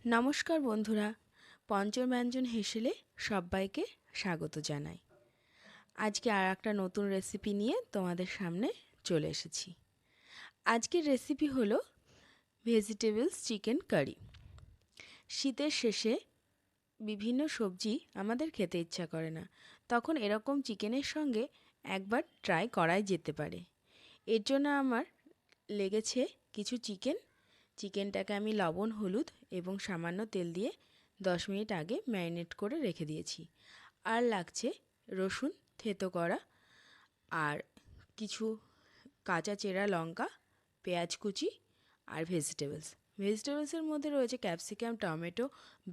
নমস্কার বন্ধুরা, পঞ্চম ব্যঞ্জন হেসেলে সবাইকে স্বাগত জানাই। আজকে আর একটা নতুন রেসিপি নিয়ে তোমাদের সামনে চলে এসেছি। আজকের রেসিপি হলো ভেজিটেবলস চিকেন কারি। শীতের শেষে বিভিন্ন সবজি আমাদের খেতে ইচ্ছা করে না, তখন এরকম চিকেনের সঙ্গে একবার ট্রাই করাই যেতে পারে। এর জন্য আমার লেগেছে কিছু চিকেনটাকে আমি লবণ, হলুদ এবং সামান্য তেল দিয়ে 10 মিনিট আগে ম্যারিনেট করে রেখে দিয়েছি। আর লাগছে রসুন থেতো করা, আর কিছু কাঁচা চেরা লঙ্কা, পেঁয়াজ কুচি আর ভেজিটেবলসের মধ্যে রয়েছে ক্যাপসিকাম, টমেটো,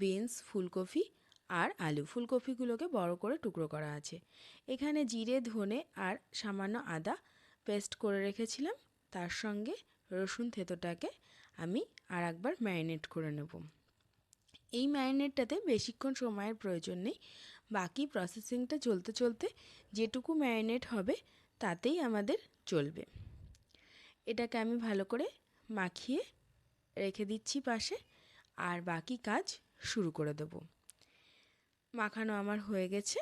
বিনস, ফুলকপি আর আলু। ফুলকপিগুলোকে বড় করে টুকরো করা আছে। এখানে জিরে, ধনে আর সামান্য আদা পেস্ট করে রেখেছিলাম। তার সঙ্গে রসুন থেতোটাকে আমি আর একবার ম্যারিনেট করে নেব। এই ম্যারিনেটটাতে বেশিক্ষণ সময়ের প্রয়োজন নেই। বাকি প্রসেসিংটা চলতে চলতে যেটুকু ম্যারিনেট হবে তাতেই আমাদের চলবে। এটাকে আমি ভালো করে মাখিয়ে রেখে দিচ্ছি পাশে, আর বাকি কাজ শুরু করে দেব। মাখানো আমার হয়ে গেছে।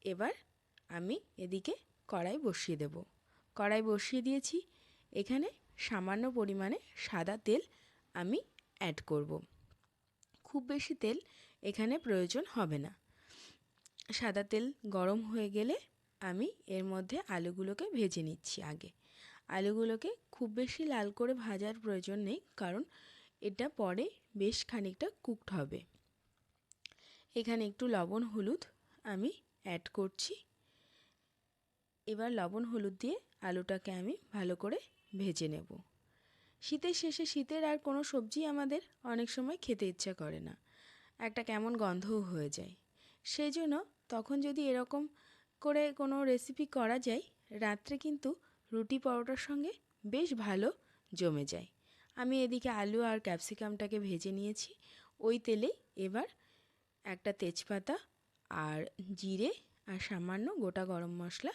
এবার আমি এদিকে কড়াই বসিয়ে দেব। কড়াই বসিয়ে দিয়েছি। এখানে সামান্য পরিমাণে সাদা তেল আমি অ্যাড করব। খুব বেশি তেল এখানে প্রয়োজন হবে না। সাদা তেল গরম হয়ে গেলে আমি এর মধ্যে আলুগুলোকে ভেজে নিচ্ছি আগে। আলুগুলোকে খুব বেশি লাল করে ভাজার প্রয়োজন নেই, কারণ এটা পরে বেশ খানিকটা কুকড হবে। এখানে একটু লবণ, হলুদ আমি অ্যাড করছি। এবার লবণ, হলুদ দিয়ে আলুটাকে আমি ভালো করে ভেজে নেব। শীতের শেষে শীতের আর কোনো সবজি আমাদের অনেক সময় খেতে ইচ্ছা করে না, একটা কেমন গন্ধও হয়ে যায়। সেই জন্য তখন যদি এরকম করে কোনো রেসিপি করা যায়, রাত্রে কিন্তু রুটি পরোটার সঙ্গে বেশ ভালো জমে যায়। আমি এদিকে আলু আর ক্যাপসিকামটাকে ভেজে নিয়েছি। ওই তেলেই এবার একটা তেজপাতা আর জিরে আর সামান্য গোটা গরম মশলা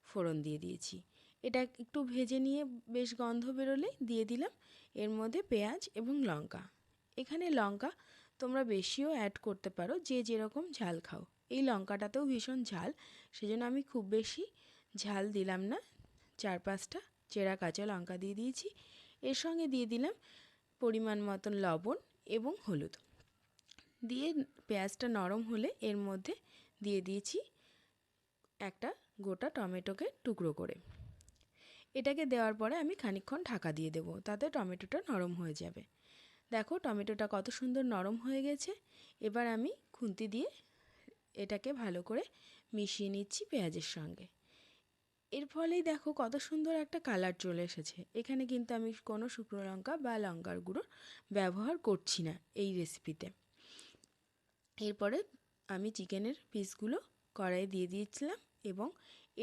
ফোড়ন দিয়ে দিয়েছি। এটা একটু ভেজে নিয়ে বেশ গন্ধ বেরোলে দিয়ে দিলাম এর মধ্যে পেঁয়াজ এবং লঙ্কা। এখানে লঙ্কা তোমরা বেশিও অ্যাড করতে পারো, যে যেরকম ঝাল খাও। এই লঙ্কাটাতেও ভীষণ ঝাল, সেজন্য আমি খুব বেশি ঝাল দিলাম না। 4-5টা চেরা কাঁচা লঙ্কা দিয়ে দিয়েছি। এর সঙ্গে দিয়ে দিলাম পরিমাণ মতন লবণ এবং হলুদ দিয়ে পেঁয়াজটা নরম হলে এর মধ্যে দিয়ে দিয়েছি একটা গোটা টমেটোকে টুকরো করে। এটাকে দেওয়ার পরে আমি খানিকক্ষণ ঢাকা দিয়ে দেব, তাতে টমেটোটা নরম হয়ে যাবে। দেখো টমেটোটা কত সুন্দর নরম হয়ে গেছে। এবার আমি খুন্তি দিয়ে এটাকে ভালো করে মিশিয়ে নিচ্ছি পেঁয়াজের সঙ্গে। এর ফলেই দেখো কত সুন্দর একটা কালার চলে এসেছে। এখানে কিন্তু আমি কোনো শুকনো লঙ্কা বা লঙ্কার গুঁড়ো ব্যবহার করছি না এই রেসিপিতে। এরপরে আমি চিকেনের পিসগুলো কড়াইয়ে দিয়ে দিয়েছিলাম এবং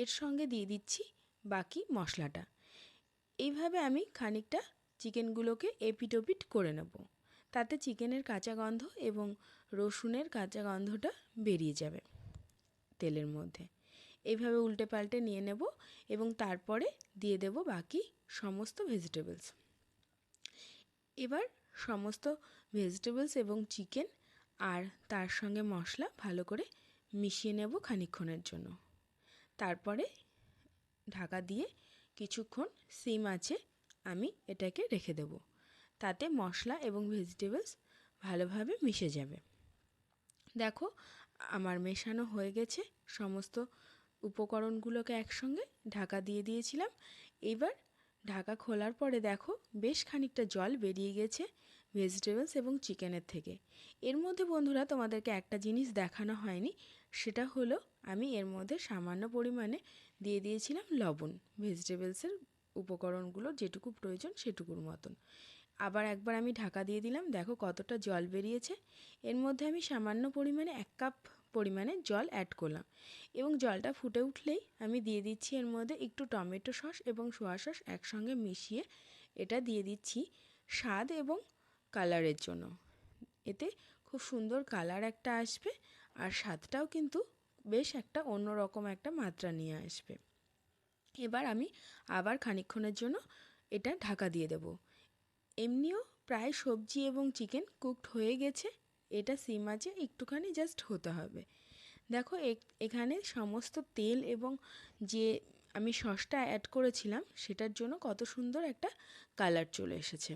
এর সঙ্গে দিয়ে দিচ্ছি বাকি মশলাটা। এইভাবে আমি খানিকটা চিকেনগুলোকে এপিটোপিট করে নেব, তাতে চিকেনের কাঁচা গন্ধ এবং রসুনের কাঁচা গন্ধটা বেরিয়ে যাবে তেলের মধ্যে। এইভাবে উল্টে পাল্টে নিয়ে নেব এবং তারপরে দিয়ে দেব বাকি সমস্ত ভেজিটেবলস। এবার সমস্ত ভেজিটেবলস এবং চিকেন আর তার সঙ্গে মশলা ভালো করে মিশিয়ে নেব খানিকক্ষণের জন্য। তারপরে ঢাকা দিয়ে কিছুক্ষণ সিম আঁচে আমি এটাকে রেখে দেব, তাতে মশলা এবং ভেজিটেবলস ভালোভাবে মিশে যাবে। দেখো আমার মেশানো হয়ে গেছে। সমস্ত উপকরণগুলোকে একসঙ্গে ঢাকা দিয়ে দিয়েছিলাম। এবার ঢাকা খোলার পরে দেখো বেশ খানিকটা জল বেরিয়ে গেছে ভেজিটেবলস এবং চিকেনের থেকে। এর মধ্যে বন্ধুরা তোমাদেরকে একটা জিনিস দেখানো হয়নি, সেটা হলো আমি এর মধ্যে সামান্য পরিমাণে দিয়ে দিয়েছিলাম লবণ। ভেজিটেবলসের উপকরণগুলো যেটুকু প্রয়োজন সেটুকুর মতন। আবার একবার আমি ঢাকা দিয়ে দিলাম। দেখো কতটা জল বেরিয়েছে। এর মধ্যে আমি সামান্য পরিমাণে 1 কাপ পরিমাণে জল অ্যাড করলাম এবং জলটা ফুটে উঠলেই আমি দিয়ে দিচ্ছি এর মধ্যে একটু টমেটো সস এবং সোয়া সস একসঙ্গে মিশিয়ে এটা দিয়ে দিচ্ছি স্বাদ এবং কালারের জন্য। এতে খুব সুন্দর কালার একটা আসবে আর স্বাদটাও কিন্তু বেশ একটা অন্যরকম একটা মাত্রা নিয়ে আসবে। এবার আমি আবার খানিকক্ষণের জন্য এটা ঢাকা দিয়ে দেব। এমনিও প্রায় সবজি এবং চিকেন কুকড হয়ে গেছে। এটা সিম আঁচে একটুখানি জাস্ট হতে হবে। দেখো এখানে সমস্ত তেল এবং যে আমি সসটা অ্যাড করেছিলাম সেটার জন্য কত সুন্দর একটা কালার চলে এসেছে।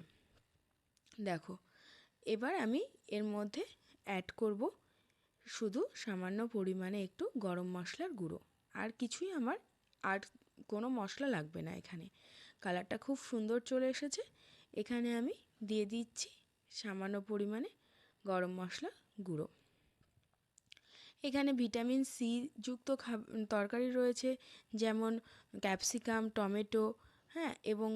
দেখো এবার আমি এর মধ্যে অ্যাড করব শুধু সামান্য পরিমাণে একটু গরম মশলার গুঁড়ো। আর কিছুই আমার আর কোনো মশলা লাগবে না এখানে। কালারটা খুব সুন্দর চলে এসেছে। এখানে আমি দিয়ে দিচ্ছি সামান্য পরিমাণে গরম মশলা গুঁড়ো। এখানে ভিটামিন সি যুক্ত তরকারি রয়েছে, যেমন ক্যাপসিকাম, টমেটো, হ্যাঁ, এবং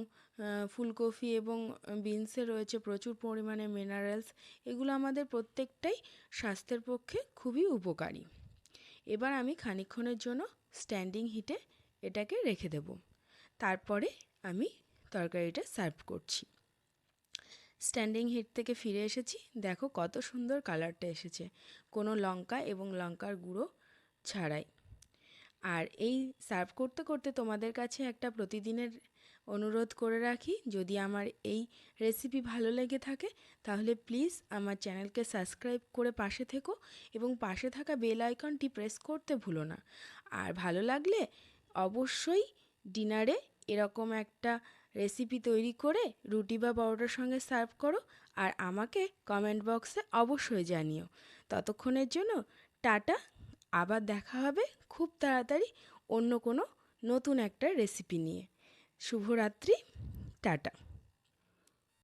ফুলকপি এবং বিনসে রয়েছে প্রচুর পরিমাণে মিনারেলস। এগুলো আমাদের প্রত্যেকটাই স্বাস্থ্যের পক্ষে খুবই উপকারী। এবার আমি খানিকক্ষণের জন্য স্ট্যান্ডিং হিটে এটাকে রেখে দেব। তারপরে আমি তরকারিটা সার্ভ করছি। স্ট্যান্ডিং হিট থেকে ফিরে এসেছি। দেখো কত সুন্দর কালারটা এসেছে, কোনো লঙ্কা এবং লঙ্কার গুঁড়ো ছাড়াই। আর এই সার্ভ করতে করতে তোমাদের কাছে একটা প্রতিদিনের অনুরোধ করে রাখি, যদি আমার এই রেসিপি ভালো লেগে থাকে তাহলে প্লিজ আমার চ্যানেলকে সাবস্ক্রাইব করে পাশে থেকো এবং পাশে থাকা বেল আইকনটি প্রেস করতে ভুলো না। আর ভালো লাগলে অবশ্যই ডিনারে এরকম একটা রেসিপি তৈরি করে রুটি বা পরোটার সঙ্গে সার্ভ করো, আর আমাকে কমেন্ট বক্সে অবশ্যই জানিও। ততক্ষণের জন্য টাটা। আবার দেখা হবে খুব তাড়াতাড়ি অন্য কোনো নতুন একটা রেসিপি নিয়ে। শুভরাত্রি, টাটা।